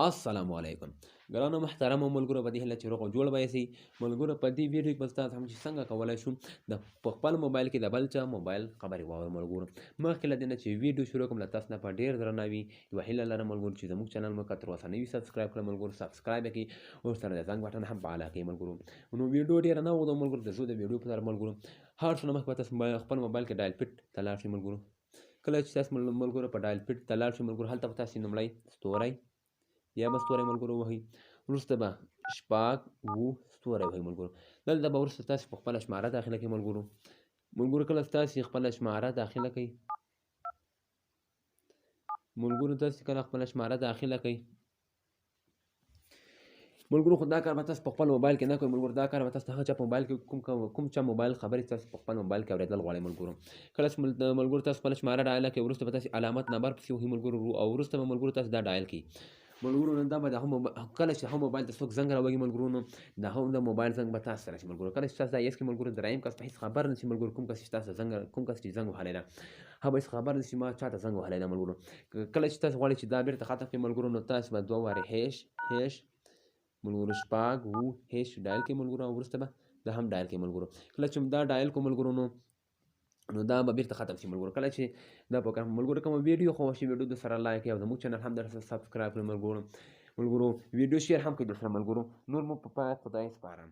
السلام علیکم ګرانو محترمو ملګرو په دې هیله چې روغ او جوړ به یاستئ ملګرو په دې ویډیو کې به ستاسو هم چې څنګه کولی شو په خپل موبایل کې د بل چا موبایل خبرې واورو ملګرو مخکې له دې نه چې ویډیو شروع کوم له تاسو نه په ډېر درناوي یوه هیله لرم ملګرو چې زموږ چینل مو که تر اوسه نه وي سبسکرایب کړئ ملګرو سبسکرایب یې کړئ او سره د زنګ بټن هم فعاله کړئ ملګرو نو ویډیو ډېره نه اوږده ملګرو د زه د ویډیو په سره ملګرو هر څه نه مخکې به تاسو خپل موبایل کې ډایل پټ ته لاړ شئ ملګرو کله چې تاسو ملګرو په ډایل پټ ته لاړ شئ ملګرو هلته به تاسو لومړی ستوری یا به ستوری ملګرو وهئ وروسته به شپږ اووه ستوری وهئ ملګرو دلته به وروسته تاسو په خپله شماره داخله کړئ ملګرو کله تاسې خپله شماره داخله کړئ ملګرو تاسې کله خپله شماره داخله کړئ ملګرو خو دا کار به تاسو په خپل موبایل کې نه کوئ ملګرو دا کار به تاسو د هغه چا په موبایل کې کوم چا موبایل خبرې تاسو په خپل موبایل کې اورېدل غواړئ ملګرو کله چې ملګرو تاسو خپله شماره ډایله کړئ وروسته به تاسې علامت نمبر پسې وهئ ملګرو او وروسته به ملګرو تاسو دا ډایل کړئ ملګرو نو دا به د هغه کله چې هغه موبایل ته څوک زنګ راوهي ملګرو نو د هغه د موبایل زنګ به تاسو ته راشي ملګرو کله چې تاسو دا یس کړئ ملګرو دریم کس په هېڅ خبر نه شي ملګرو کوم کس چې تاسو کوم کس چې زنګ وهلی ده هغه به هېڅ خبر نه شي ما چا ته زنګ وهلی ده ملګرو کله چې تاسو غواړئ چې دا بېرته ختم کړئ ملګرو نو تاسو به دوه وارې هېش ملګرو شپږ اووه هېش ډایل کړئ ملګرو او وروسته به دا هم ډایل کړئ ملګرو کله چې دا ډایل کړو ملګرو نو دا به بیرته ختم شي ملګرو کله چې دا پروګرام ملګرو کومه ویډیو خوښه شي ویډیو د سره لایک او زموږ چینل هم درسره سبسکرایب کړئ ملګرو ویډیو شیر هم کړئ درسره ملګرو نور مو په پای خدای سپارم